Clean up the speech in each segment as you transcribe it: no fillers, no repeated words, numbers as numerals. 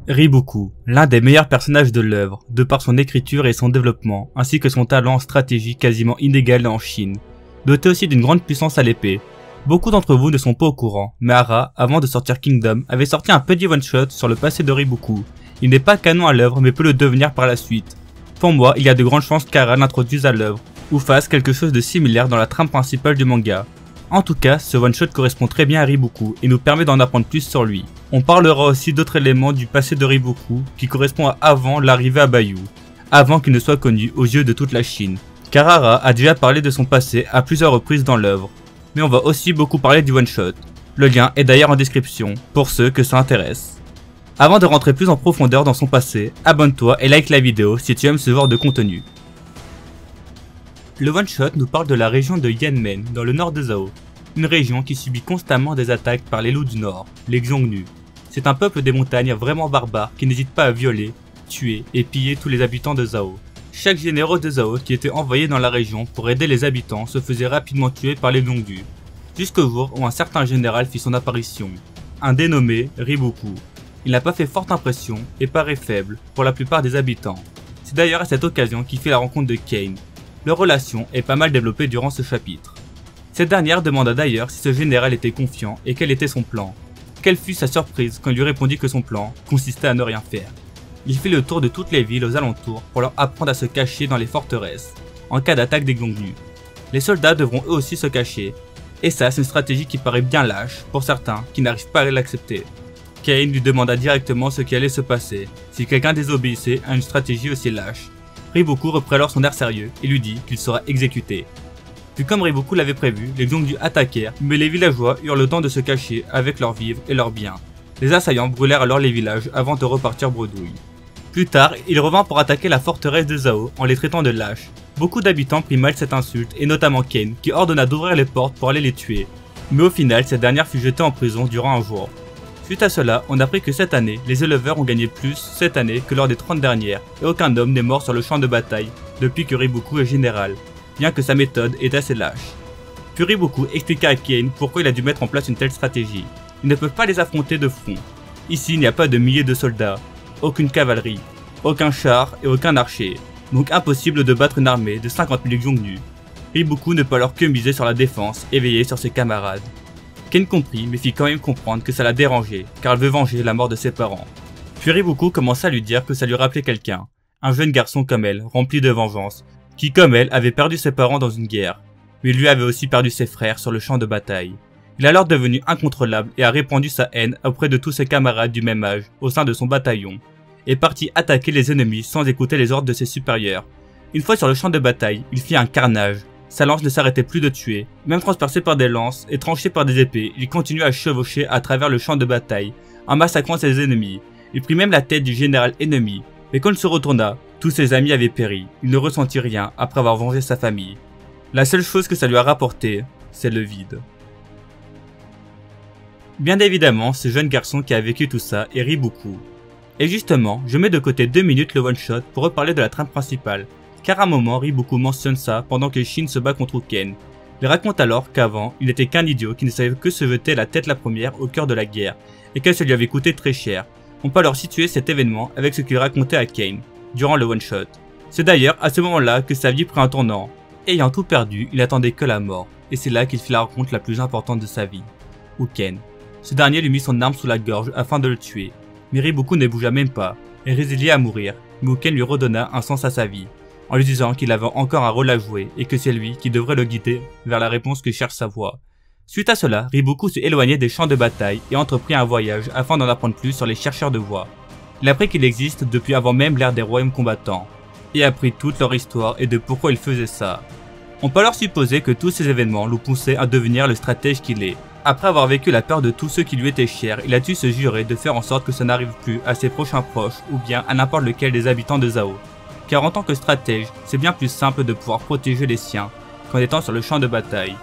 Riboku, l'un des meilleurs personnages de l'œuvre, de par son écriture et son développement, ainsi que son talent en stratégie quasiment inégalé en Chine. Doté aussi d'une grande puissance à l'épée. Beaucoup d'entre vous ne sont pas au courant, mais Hara, avant de sortir Kingdom, avait sorti un petit one-shot sur le passé de Riboku. Il n'est pas canon à l'œuvre mais peut le devenir par la suite. Pour moi, il y a de grandes chances qu'Hara l'introduise à l'œuvre, ou fasse quelque chose de similaire dans la trame principale du manga. En tout cas, ce one-shot correspond très bien à Riboku et nous permet d'en apprendre plus sur lui. On parlera aussi d'autres éléments du passé de Riboku qui correspond à avant l'arrivée à Bayou, avant qu'il ne soit connu aux yeux de toute la Chine. Car Hara a déjà parlé de son passé à plusieurs reprises dans l'œuvre. Mais on va aussi beaucoup parler du one-shot. Le lien est d'ailleurs en description, pour ceux que ça intéresse. Avant de rentrer plus en profondeur dans son passé, abonne-toi et like la vidéo si tu aimes ce genre de contenu. Le one-shot nous parle de la région de Yanmen, dans le nord de Zhao. Une région qui subit constamment des attaques par les loups du nord, les Xiongnu. C'est un peuple des montagnes vraiment barbare qui n'hésite pas à violer, tuer et piller tous les habitants de Zhao. Chaque généraux de Zhao qui était envoyé dans la région pour aider les habitants se faisait rapidement tuer par les Xiongnu. Jusqu'au jour où un certain général fit son apparition, un dénommé Riboku. Il n'a pas fait forte impression et paraît faible pour la plupart des habitants. C'est d'ailleurs à cette occasion qu'il fait la rencontre de Kane. Leur relation est pas mal développée durant ce chapitre. Cette dernière demanda d'ailleurs si ce général était confiant et quel était son plan. Quelle fut sa surprise quand il lui répondit que son plan consistait à ne rien faire. Il fit le tour de toutes les villes aux alentours pour leur apprendre à se cacher dans les forteresses, en cas d'attaque des Xiongnu. Les soldats devront eux aussi se cacher, et ça c'est une stratégie qui paraît bien lâche pour certains qui n'arrivent pas à l'accepter. Kane lui demanda directement ce qui allait se passer si quelqu'un désobéissait à une stratégie aussi lâche. Riboku reprit alors son air sérieux et lui dit qu'il sera exécuté. Puis comme Riboku l'avait prévu, les Xiongnu attaquèrent, mais les villageois eurent le temps de se cacher avec leurs vivres et leurs biens. Les assaillants brûlèrent alors les villages avant de repartir bredouille. Plus tard, il revint pour attaquer la forteresse de Zhao en les traitant de lâches. Beaucoup d'habitants prirent mal cette insulte et notamment Kane qui ordonna d'ouvrir les portes pour aller les tuer. Mais au final, cette dernière fut jetée en prison durant un jour. Suite à cela, on apprit que cette année, les éleveurs ont gagné plus cette année que lors des 30 dernières et aucun homme n'est mort sur le champ de bataille depuis que Riboku est général, bien que sa méthode est assez lâche. Puis Riboku expliqua à Kane pourquoi il a dû mettre en place une telle stratégie. Ils ne peuvent pas les affronter de front. Ici, il n'y a pas de milliers de soldats, aucune cavalerie, aucun char et aucun archer, donc impossible de battre une armée de 50 000 Xiongnu. Riboku ne peut alors que miser sur la défense et veiller sur ses camarades. Kane comprit mais fit quand même comprendre que ça la dérangeait car elle veut venger la mort de ses parents. Puis Riboku commença à lui dire que ça lui rappelait quelqu'un, un jeune garçon comme elle, rempli de vengeance, qui comme elle avait perdu ses parents dans une guerre, mais lui avait aussi perdu ses frères sur le champ de bataille. Il est alors devenu incontrôlable et a répandu sa haine auprès de tous ses camarades du même âge au sein de son bataillon, et partit attaquer les ennemis sans écouter les ordres de ses supérieurs. Une fois sur le champ de bataille, il fit un carnage. Sa lance ne s'arrêtait plus de tuer, même transpercé par des lances et tranché par des épées, il continuait à chevaucher à travers le champ de bataille, en massacrant ses ennemis. Il prit même la tête du général ennemi, mais quand il se retourna, tous ses amis avaient péri, il ne ressentit rien après avoir vengé sa famille. La seule chose que ça lui a rapporté, c'est le vide. Bien évidemment, ce jeune garçon qui a vécu tout ça est Riboku. Et justement, je mets de côté 2 minutes le one-shot pour reparler de la trame principale, car à un moment Riboku mentionne ça pendant que Shin se bat contre Ken. Il raconte alors qu'avant, il n'était qu'un idiot qui ne savait que se jeter la tête la première au cœur de la guerre, et qu'elle se lui avait coûté très cher. On peut alors situer cet événement avec ce qu'il racontait à Kane, durant le one-shot. C'est d'ailleurs à ce moment-là que sa vie prit un tournant. Ayant tout perdu, il attendait que la mort, et c'est là qu'il fit la rencontre la plus importante de sa vie, Ken. Ce dernier lui mit son arme sous la gorge afin de le tuer, mais Riboku ne bougea même pas, et résilié à mourir, mais Ken lui redonna un sens à sa vie, en lui disant qu'il avait encore un rôle à jouer et que c'est lui qui devrait le guider vers la réponse que cherche sa voix. Suite à cela, Riboku s'est éloigné des champs de bataille et entreprit un voyage afin d'en apprendre plus sur les chercheurs de voix. Il apprit qu'il existe depuis avant même l'ère des royaumes combattants, et apprit toute leur histoire et de pourquoi ils faisaient ça. On peut alors supposer que tous ces événements l'ont poussé à devenir le stratège qu'il est. Après avoir vécu la peur de tous ceux qui lui étaient chers, il a dû se jurer de faire en sorte que ça n'arrive plus à ses prochains proches ou bien à n'importe lequel des habitants de Zhao. Car en tant que stratège, c'est bien plus simple de pouvoir protéger les siens qu'en étant sur le champ de bataille.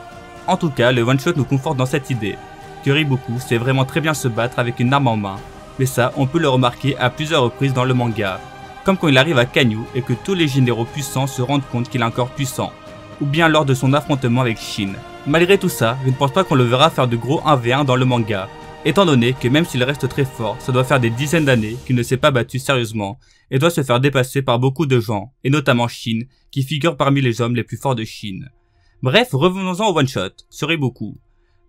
En tout cas, le one-shot nous conforte dans cette idée, que Riboku sait vraiment très bien se battre avec une arme en main, mais ça on peut le remarquer à plusieurs reprises dans le manga, comme quand il arrive à Kanyu et que tous les généraux puissants se rendent compte qu'il est encore puissant, ou bien lors de son affrontement avec Shin. Malgré tout ça, je ne pense pas qu'on le verra faire de gros 1v1 dans le manga, étant donné que même s'il reste très fort, ça doit faire des dizaines d'années qu'il ne s'est pas battu sérieusement et doit se faire dépasser par beaucoup de gens, et notamment Shin, qui figure parmi les hommes les plus forts de Chine. Bref, revenons-en au one-shot, sur Riboku.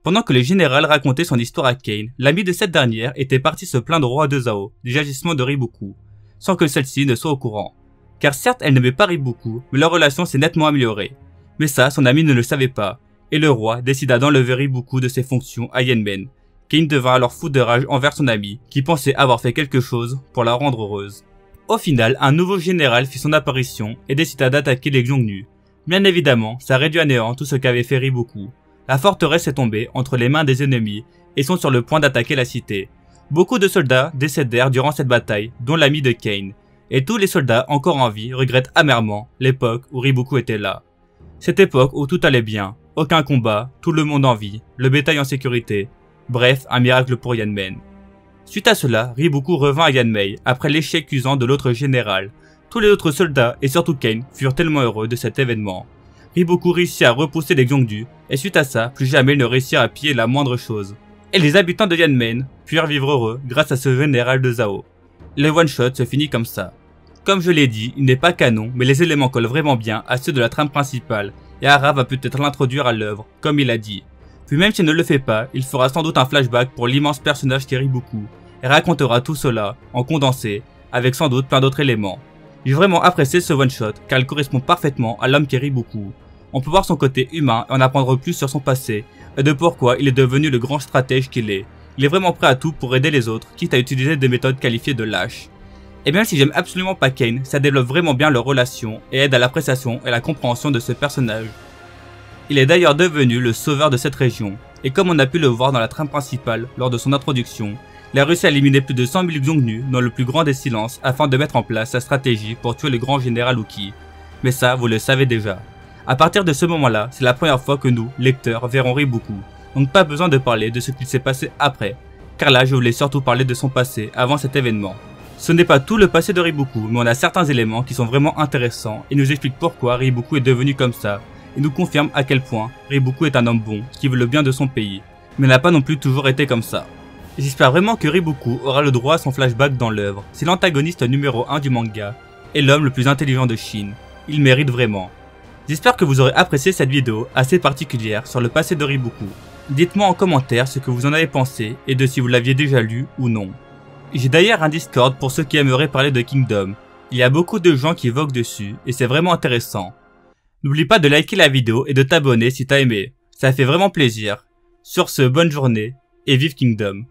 Pendant que le général racontait son histoire à Kane, l'ami de cette dernière était parti se plaindre au roi de Zhao des agissements de Riboku, sans que celle-ci ne soit au courant. Car certes, elle n'aimait pas Riboku, mais leur relation s'est nettement améliorée. Mais ça, son ami ne le savait pas, et le roi décida d'enlever Riboku de ses fonctions à Yanmen. Kane devint alors fou de rage envers son ami, qui pensait avoir fait quelque chose pour la rendre heureuse. Au final, un nouveau général fit son apparition et décida d'attaquer les Xiongnu. Bien évidemment, ça réduit à néant tout ce qu'avait fait Riboku. La forteresse est tombée entre les mains des ennemis et sont sur le point d'attaquer la cité. Beaucoup de soldats décédèrent durant cette bataille, dont l'ami de Kane, et tous les soldats encore en vie regrettent amèrement l'époque où Riboku était là. Cette époque où tout allait bien, aucun combat, tout le monde en vie, le bétail en sécurité, bref, un miracle pour Yanmen. Suite à cela, Riboku revint à Yanmei après l'échec cuisant de l'autre général. Tous les autres soldats et surtout Kane furent tellement heureux de cet événement. Riboku réussit à repousser les Xiongnu et suite à ça, plus jamais ils ne réussirent à piller la moindre chose. Et les habitants de Yanmen purent vivre heureux grâce à ce général de Zhao. Le one-shot se finit comme ça. Comme je l'ai dit, il n'est pas canon, mais les éléments collent vraiment bien à ceux de la trame principale, et Hara va peut-être l'introduire à l'œuvre, comme il a dit. Puis même s'il ne le fait pas, il fera sans doute un flashback pour l'immense personnage qu'est Riboku, et racontera tout cela, en condensé, avec sans doute plein d'autres éléments. J'ai vraiment apprécié ce one-shot, car il correspond parfaitement à l'homme qu'est Riboku. On peut voir son côté humain et en apprendre plus sur son passé, et de pourquoi il est devenu le grand stratège qu'il est. Il est vraiment prêt à tout pour aider les autres, quitte à utiliser des méthodes qualifiées de lâches. Et même si j'aime absolument pas Kane, ça développe vraiment bien leur relation et aide à l'appréciation et la compréhension de ce personnage. Il est d'ailleurs devenu le sauveur de cette région, et comme on a pu le voir dans la trame principale lors de son introduction, il a réussi à éliminer plus de 100 000 Xiongnu dans le plus grand des silences afin de mettre en place sa stratégie pour tuer le grand général Uki. Mais ça, vous le savez déjà. À partir de ce moment-là, c'est la première fois que nous, lecteurs, verrons Riboku, donc pas besoin de parler de ce qu'il s'est passé après, car là je voulais surtout parler de son passé avant cet événement. Ce n'est pas tout le passé de Riboku, mais on a certains éléments qui sont vraiment intéressants et nous expliquent pourquoi Riboku est devenu comme ça, et nous confirme à quel point Riboku est un homme bon, qui veut le bien de son pays, mais n'a pas non plus toujours été comme ça. J'espère vraiment que Riboku aura le droit à son flashback dans l'œuvre, c'est l'antagoniste numéro 1 du manga, et l'homme le plus intelligent de Chine, il mérite vraiment. J'espère que vous aurez apprécié cette vidéo assez particulière sur le passé de Riboku. Dites-moi en commentaire ce que vous en avez pensé et de si vous l'aviez déjà lu ou non. J'ai d'ailleurs un Discord pour ceux qui aimeraient parler de Kingdom. Il y a beaucoup de gens qui voguent dessus et c'est vraiment intéressant. N'oublie pas de liker la vidéo et de t'abonner si t'as aimé. Ça fait vraiment plaisir. Sur ce, bonne journée et vive Kingdom.